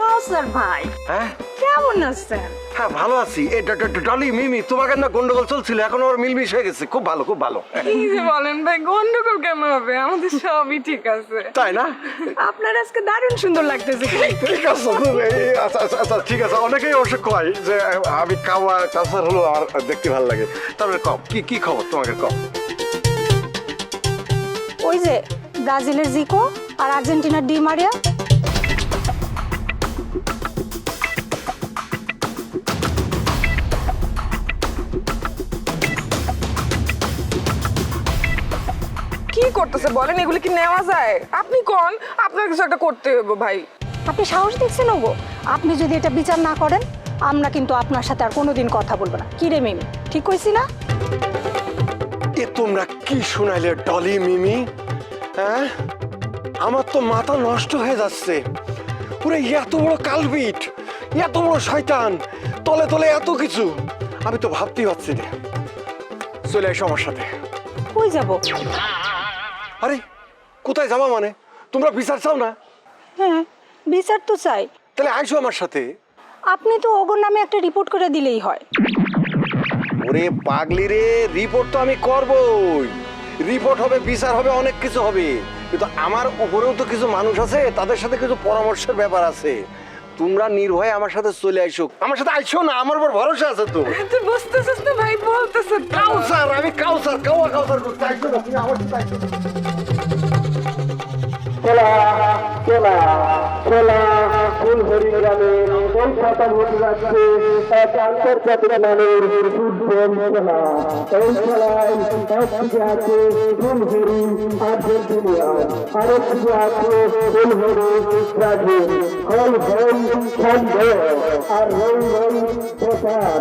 কাউসার ভাই, হ্যাঁ, কেমন কেমন আছেন? হ্যাঁ ভালো আছি। এই ডলি মিমি তোমাকে না গন্ডগোল চলছিল, এখন ওর মিলমিশ হয়ে গেছে, খুব ভালো খুব ভালো। কি যে বলেন ভাই, গন্ডগোল কেন হবে? আমাদের সবই ঠিক আছে। তাই না? আপনার আজকে দারুণ সুন্দর লাগতেছে। ঠিক আছে আচ্ছা আচ্ছা আচ্ছা ঠিক আছে। অনেকেই অবশ্য কয় যে আমি কাওয়া কালচার হলো আর দেখতে ভালো লাগে। তারপরে কম কি কি খবর তোমাকে কম? ওই যে ব্রাজিলের জিকো আর আর্জেন্টিনার ডি মারিয়া। কি করতেছে বলেন, এগুলো কি নেওয়া যায়? আপনি কোন, আপনার কিছু একটা করতে হবে ভাই। আপনি সাহস দিচ্ছেন ওগো? আপনি যদি এটা বিচার না করেন, আমরা কিন্তু আপনার সাথে আর কোনোদিন কথা বলবো না। কি রে মিমি, ঠিক কইছি না? এ তোমরা কি শোনাইলে ডলি মিমি? হ্যাঁ, আমার তো মাথা নষ্ট হয়ে যাচ্ছে। পুরো এত বড় কালপিট, এত বড় শয়তান, তলে তলে এত কিছু, আমি তো ভাবতেই পারছি না। চলে এসো আমার সাথে। কই যাব? আরে কোথায় যাবা মানে? তোমরা বিচার চাও না? হ্যাঁ, বিচার তো চাই। তাহলে আইসো আমার সাথে। আপনি তো ওগোর নামে একটা রিপোর্ট করে দিলেই হয়। ওরে পাগলি রে, রিপোর্ট তো আমি করবই। রিপোর্ট হবে, বিচার হবে, অনেক কিছু হবে, কিন্তু আমার উপরেও তো কিছু মানুষ আছে, তাদের সাথে কিছু পরামর্শের ব্যাপার আছে। তোমরা নির্ভয়ে আমার সাথে চলে আইসো। আমার সাথে আইসো না, আমার উপর ভরসা আছে তো। তুই বুঝতেছিস তো ভাই, বলতেছে কাউসার, আমি কাউসার, কাউসার করতে আইসো না, তুমি আমার সাথে আইসো। ফুলহরি গ্রামে কলকাতা হতে যাচ্ছে এক আন্তর্জাতিক মানের ফুটবল খেলা। এই খেলায় একদিকে আছে ফুলহরি আর্জেন্টিনা, আরেকদিকে আছে ফুলহরি ব্রাজিল। হল হল ছন্দ আর রই রই প্রচার।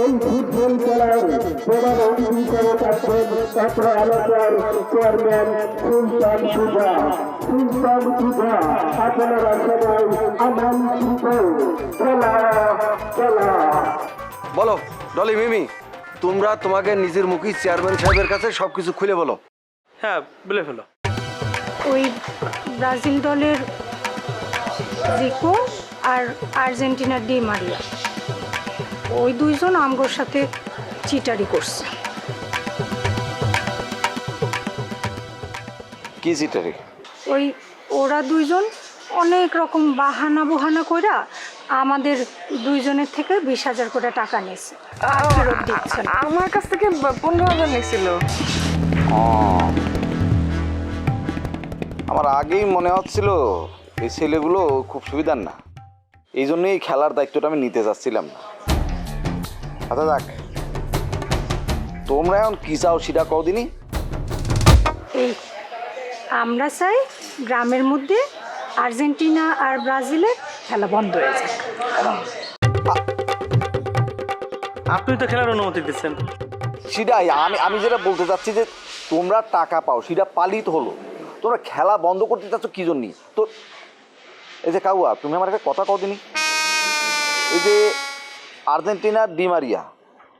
এই ফুটবল খেলার প্রধান অতিথি হিসেবে থাকবেন ছাত্র এলাকার চেয়ারম্যান সুলতান পূজা। সুলতান পূজা, আপনারা সবাই আমন্ত্রিত। খেলা খেলা। বলো ডলি মিমি, তোমরা তোমাকে নিজের মুখী চেয়ারম্যান সাহেবের কাছে সবকিছু খুলে বলো। হ্যাঁ বলে ফেলো। ওই ব্রাজিল দলের জিকো আর আর্জেন্টিনার ডি মারিয়া, ওই দুইজন আমগোর সাথে চিটারি করছে। কি চিটারি? ওই ওরা দুইজন অনেক রকম বাহানা বুহানা কইরা আমাদের দুইজনের থেকে 20,000 করে টাকা নিয়েছে, আর ফেরত দিচ্ছে না। আমার কাছ থেকে 15,000 নিয়েছিল। আমার আগেই মনে হচ্ছিল এই ছেলেগুলো খুব সুবিধার না, এই জন্যই খেলার দায়িত্বটা আমি নিতে চাচ্ছিলাম না। আচ্ছা যাক, তোমরা এখন কি চাও সেটা কদিনই। এই আমরা চাই গ্রামের মধ্যে আর্জেন্টিনা আর ব্রাজিলের খেলা বন্ধ হয়ে যাক। আপনি তো খেলার অনুমতি দিচ্ছেন। সেটাই আমি যেটা বলতে চাচ্ছি যে তোমরা টাকা পাও, সেটা পালিত হলো, তোমরা খেলা বন্ধ করতে চাচ্ছ কি জন্য? তো এই যে কাউয়া, তুমি আমার একটা কথা কদিনই, এই যে আর্জেন্টিনার ডি মারিয়া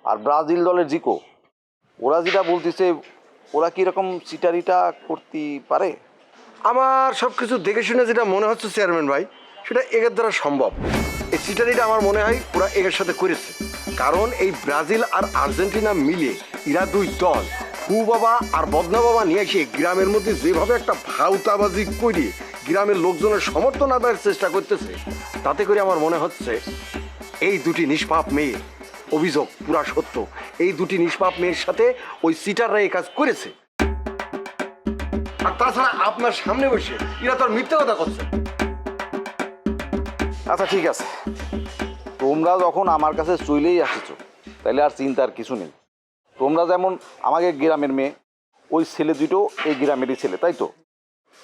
আর ব্রাজিল দলের জিকো, ওরা যেটা বলতেছে, ওরা কি এরকম চিটারিটা করতে পারে? আমার সব কিছু দেখে শুনে যেটা মনে হচ্ছে চেয়ারম্যান ভাই, সেটা এগের দ্বারা সম্ভব। এই চিটারিটা আমার মনে হয় ওরা এগের সাথে করেছে, কারণ এই ব্রাজিল আর আর্জেন্টিনা মিলে এরা দুই দল ফু বাবা আর বদনা বাবা নিয়ে এসে গ্রামের মধ্যে যেভাবে একটা ভাউতাবাজি করে গ্রামের লোকজনের সমর্থন আদায়ের চেষ্টা করতেছে, তাতে করে আমার মনে হচ্ছে এই দুটি নিষ্পাপ মেয়ে, অভিযোগ পুরা সত্য, এই দুটি নিষ্পাপ মেয়ের সাথে ওই চিটাররা এই কাজ করেছে। আর তাছাড়া আপনার সামনে বসে এরা তো আর মিথ্যে কথা করছে। আচ্ছা ঠিক আছে, তোমরা যখন আমার কাছে চলেই আসছো, তাহলে আর চিন্তার কিছু নেই। তোমরা যেমন আমাকে গ্রামের মেয়ে, ওই ছেলে দুটো এই গ্রামেরই ছেলে, তাই তো?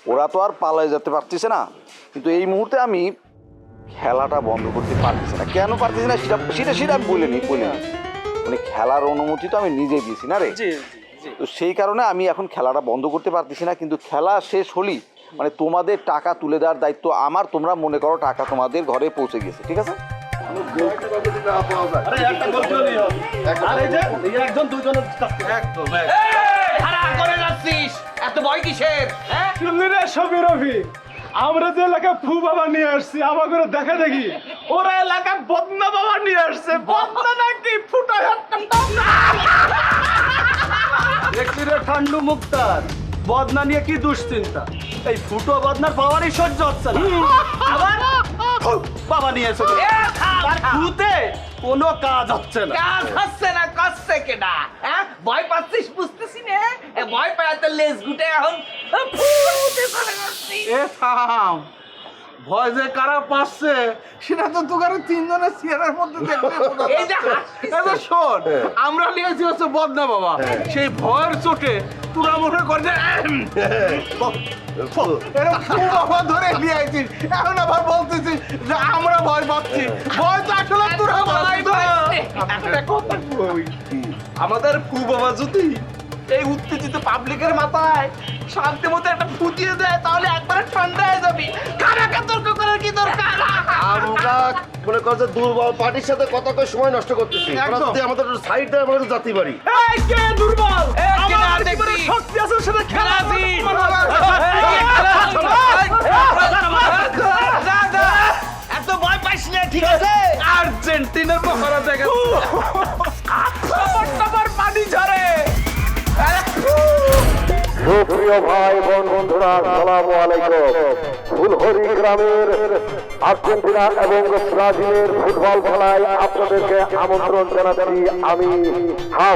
ওরা তো আর পালায় যেতে পারতেছে না, কিন্তু এই মুহূর্তে আমি খেলাটা বন্ধ করতে পারতেছি না। কেন পারতেছি না সেটা আমি বলিনি। মানে খেলার অনুমতি তো আমি নিজে দিয়েছি না রে, তো সেই কারণে আমি এখন খেলাটা বন্ধ করতে পারতেছি না। কিন্তু খেলা শেষ হলেই মানে তোমাদের টাকা তুলে দেওয়ার দায়িত্ব আমার। তোমরা মনে করো টাকা তোমাদের ঘরে পৌঁছে গেছে, ঠিক আছে? এত ভয় কিসের? শুনলি রে সবির রবি, আমরা যে এলাকায় ফু বাবা নিয়ে আসছি আমাকে দেখা দেখি ওরা এলাকায় বদনা বাবা নিয়ে আসছে। বদনা নাকি ফুটা দেখছি রে ঠান্ডু মুক্তার, বদনা নিয়ে কি দুশ্চিন্তা? এই ফুটো বদনার পাওয়ারই সহ্য হচ্ছে না। আবার ফু, বাবা নিয়ে এসে আর ফুতে কোনো কাজ হচ্ছে না। কাজ হচ্ছে না, করছে কেডা? হ্যাঁ, ভয় পাচ্ছিস বুঝতেছি না। ভয় পাওয়াতে লেজ গুটে এখন ফুটে চলে যাচ্ছি। এ থাম, ভয় যে কারা পাচ্ছে সেটা তো তোকে তিনজনের চেয়ারের মধ্যে দেখতে এই যে হাসছিস। এই যে শোন, আমরা নিয়েছি হচ্ছে বদনা বাবা, সেই ভয়ের চোটে তোরা মনে কর যে এরকম ফু বাবা ধরে নিয়ে আইছিস, এখন আবার বলতেছিস যে আমরা ভয় পাচ্ছি। ভয় তো আসলে তোরা ভয় একটা কথা কই, আমাদের ফু বাবা যদি এই উত্তেজিত পাবলিকের মাথায় শান্তি মতো একটা ফু দিয়ে দেয় তাহলে একবারে ঠান্ডা হয়ে যাবি। কারাকে তর্ক করার কি দরকার? আমরা মনে কর যে দুর্বল পার্টির সাথে কত করে সময় নষ্ট করতেছি। একদম। ওরা যদি আমাদের সাইড দেয় আমরা জাতি বাড়ি। এই কে দুর্বল? এই কে না আমার দেখবি? জীবনে শক্তি আছে সেটা খেলা আছে। এত ভয় পাইস না, ঠিক আছে? আর্জেন্টিনার মহারা দেখা আমার পানি ঝরে। সুপ্রিয় ভাই বোন বন্ধুরা, আসসালামু আলাইকুম। ফুলহরি গ্রামের আর্জেন্টিনা এবং ব্রাজিলের ফুটবল খেলায় আপনাদেরকে আমন্ত্রণ জানাচ্ছি আমি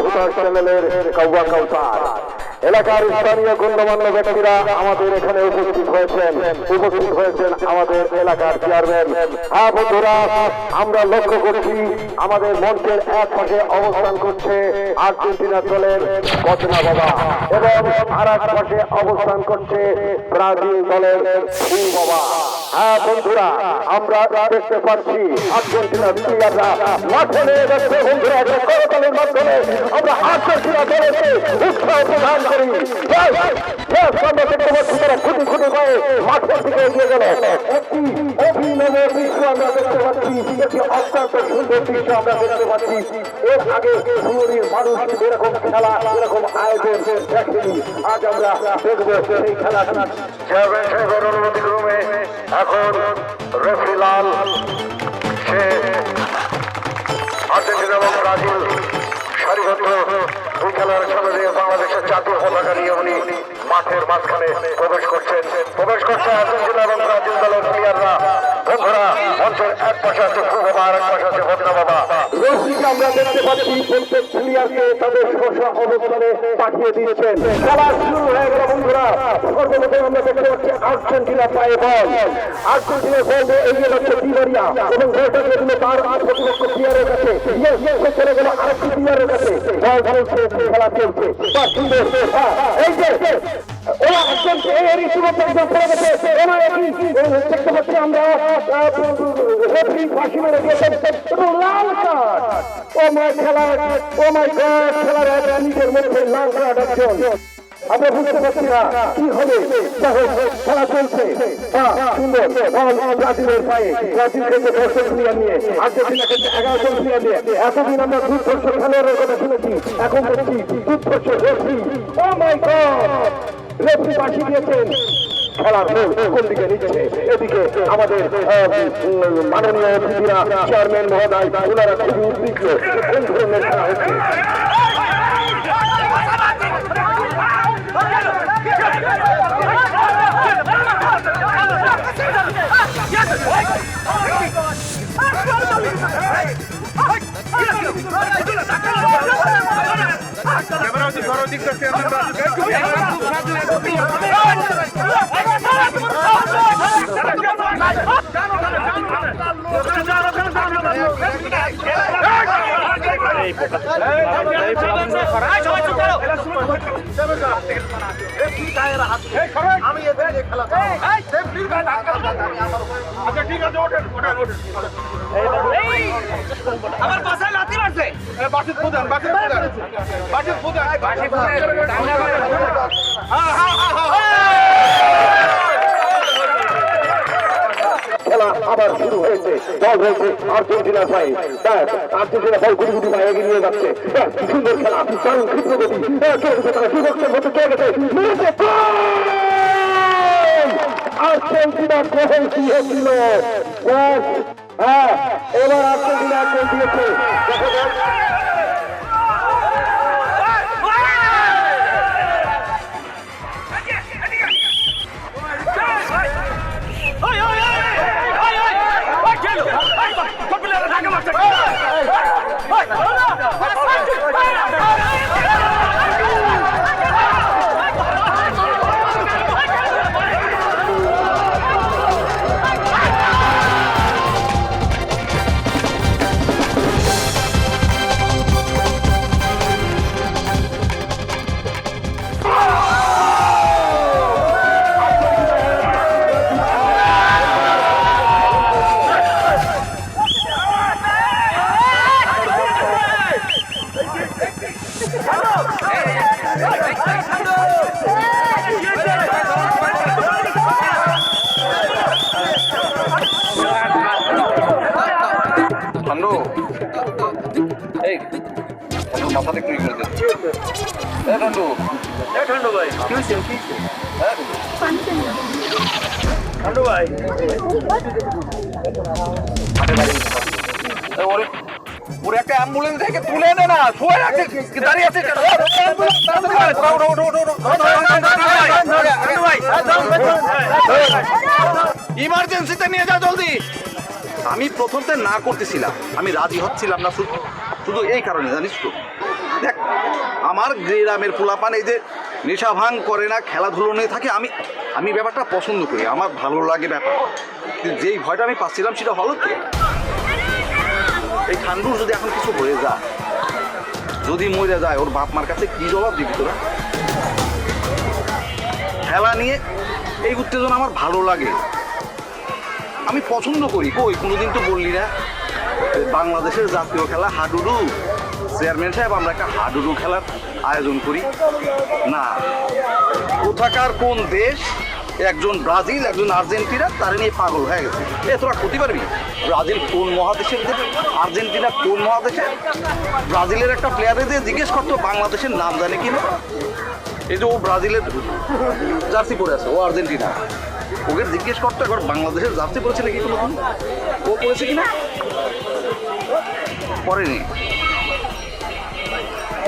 হুতাশ চ্যানেলের কাউয়া কাউসার। এলাকার স্থানীয় গণ্যমান্য ব্যক্তিরা আমাদের এখানে উপস্থিত হয়েছেন আমাদের এলাকার চেয়ারম্যান। হ্যাঁ বন্ধুরা, আমরা লক্ষ্য করছি আমাদের মঞ্চের এক পাশে অবস্থান করছে আর্জেন্টিনা দলের বদনা বাবা এবং আর এক পাশে অবস্থান করছে ব্রাজিল দলের ফু বাবা। হ্যাঁ বন্ধুরা, আমরা দেখতে পাচ্ছি আর্জেন্টিনার প্লেয়াররা মাঠে নিয়ে যাচ্ছে। বন্ধুরা, করতালির মাধ্যমে আমরা আর্জেন্টিনা দলকে উৎসাহ প্রদান করি। আমরা দেখতে পাচ্ছি তারা খুঁটি খুঁটি পায়ে মাঠের দিকে এগিয়ে গেল। একটি অভিনব দৃশ্য আমরা দেখতে পাচ্ছি, একটি অত্যন্ত সুন্দর দৃশ্য আমরা দেখতে পাচ্ছি। এর আগে ফুলহরির মানুষ এরকম খেলা, এরকম আয়োজন দেখেনি। আজ আমরা দেখবো সেই খেলা। অনুমতি ক্রমে এখন রেফারি লাল, সে আর্জেন্টিনা এবং ব্রাজিল সারিবদ্ধ দুই খেলার সামনে দিয়ে বাংলাদেশের জাতীয় পতাকা নিয়ে উনি মাঠের মাঝখানে প্রবেশ করছেন আর্জেন্টিনা এবং ব্রাজিল দলের প্লেয়াররা। বন্ধুরা, মঞ্চের এক পাশে আছে ফু বাবা, আর এক পাশে আছে বদনা বাবা। রশিকে আমরা দেখতে পাচ্ছি প্রত্যেক প্লেয়ারকে তাদের শসা অবস্থানে পাঠিয়ে দিচ্ছেন। খেলা শুরু হয়ে গেল বন্ধুরা। সর্বপ্রথম আমরা দেখতে পাচ্ছি আর্জেন্টিনা পায়ে বল, আর্জেন্টিনার বল দিয়ে এগিয়ে যাচ্ছে ডি মারিয়া এবং বলটা দিয়ে দিল তার প্রতিপক্ষ প্লেয়ারের কাছে। চলে গেল আরেকটি প্লেয়ারের কাছে। বল চলছে, খেলা চলছে। সুন্দর, এই যে ওরা একজন ইতিমধ্যে একজন পড়ে গেছে। ওনার দেখতে পাচ্ছি আমরা রেফারি ফাঁসি মেরে দিয়েছেন এবং লাল কার্ড। ও মাই গড, খেলার নিজের মধ্যে লাল কার্ড একজন। আমরা বুঝতে পারছি না কি হবে। খেলা চলছে, সুন্দর বল ব্রাজিলের পায়ে। ব্রাজিল খেলছে 10 জন প্লেয়ার নিয়ে, আর্জেন্টিনা খেলছে 11 জন প্লেয়ার নিয়ে। এতদিন আমরা দুর্ধর্ষ খেলোয়াড়ের কথা শুনেছি, এখন দেখছি দুর্ধর্ষ রেফারি। ও মাই গড, রেফারি ফাঁসি দিয়েছেন। খেলার কোন দিকে নিচ্ছে? এদিকে আমাদের মাননীয় অতিথিরা, চেয়ারম্যান মহোদয়, ওনারা খুবই উদ্বিগ্ন। কোন ধরনের খেলা হচ্ছে? আমার বাসায় লাথি মারছে। খেলা আবার শুরু হয়েছে। বল হয়েছে আর্জেন্টিনার পায়ে। আর্জেন্টিনা বল গুটি গুটি পায়ে এগিয়ে নিয়ে যাচ্ছে। সুন্দর খেলা, দারুণ ক্ষিপ্র গতি। সুযোগের মতো কে গেছে আর্জেন্টিনা গোল দিয়েছিল। হ্যাঁ, এবার আর্জেন্টিনা গোল দিয়েছে। দেখা যাক। ঠান্ডু, এই মাথাটা একটু ইগনোর দে। ঠান্ডু, ঠান্ডু ভাই কি হয়েছে ঠান্ডু ভাই ওরে ওরে একটা অ্যাম্বুলেন্স থেকে তুলে এনে না, শুয়ে রাখছে, দাঁড়িয়ে আছে কেন? ইমার্জেন্সিতে নিয়ে যা জলদি। আমি প্রথমতে না করতেছিলাম, আমি রাজি হচ্ছিলাম না শুধু এই কারণে, জানিস তো, দেখ আমার গ্রামের পোলাপান এই যে নেশা ভাঙ করে না, খেলাধুলো নিয়ে থাকে, আমি ব্যাপারটা পছন্দ করি, আমার ভালো লাগে ব্যাপার। কিন্তু যেই ভয়টা আমি পাচ্ছিলাম সেটা হলো কি, এই ঠান্ডুর যদি এখন কিছু হয়ে যায়, যদি মরে যায়, ওর বাপ মার কাছে কি জবাব দিবি তোরা? খেলা নিয়ে এই উত্তেজনা আমার ভালো লাগে, আমি পছন্দ করি। কই কোনোদিন তো বললি না বাংলাদেশের জাতীয় খেলা হাডুডু, চেয়ারম্যান সাহেব আমরা একটা হাডুডু খেলার আয়োজন করি না। কোথাকার কোন দেশ, একজন ব্রাজিল, একজন আর্জেন্টিনা, তারা নিয়ে পাগল হয়ে গেছে। তোরা ক্ষতি পারবি? ব্রাজিল কোন মহাদেশের দেশ, আর্জেন্টিনা কোন মহাদেশের? ব্রাজিলের একটা প্লেয়ারে দিয়ে জিজ্ঞেস করতো বাংলাদেশের নাম জানে কিনা। এই যে ও ব্রাজিলের জার্সি পরে আছে, ও আর্জেন্টিনা, ওকে জিজ্ঞেস করতো একবার বাংলাদেশের জার্সি পরেছে নাকি কোনো, ও পড়েছে কিনা? পড়েনি।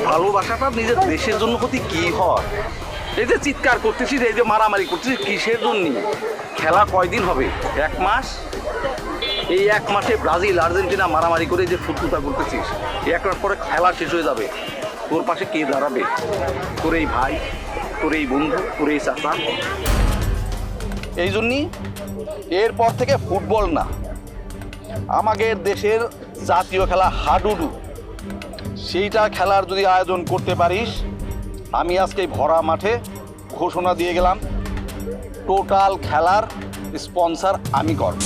ভালোবাসাটা নিজের দেশের জন্য ক্ষতি কি হয়? এই যে চিৎকার করতেছিস, এই যে মারামারি করতেছিস, কিসের জন্য? খেলা কয়দিন হবে? 1 মাস। এই 1 মাসে ব্রাজিল আর্জেন্টিনা মারামারি করে যে ফুটফুটা করতেছিস, 1 মাস পরে খেলা শেষ হয়ে যাবে, তোর পাশে কে দাঁড়াবে? তোর এই ভাই, তোর এই বন্ধু, তোর এই চাচা। এই জন্যই এরপর থেকে ফুটবল না, আমাদের দেশের জাতীয় খেলা হাডুডু, সেইটা খেলার যদি আয়োজন করতে পারিস, আমি আজকে ভরা মাঠে ঘোষণা দিয়ে গেলাম, টোটাল খেলার স্পন্সর আমি করব।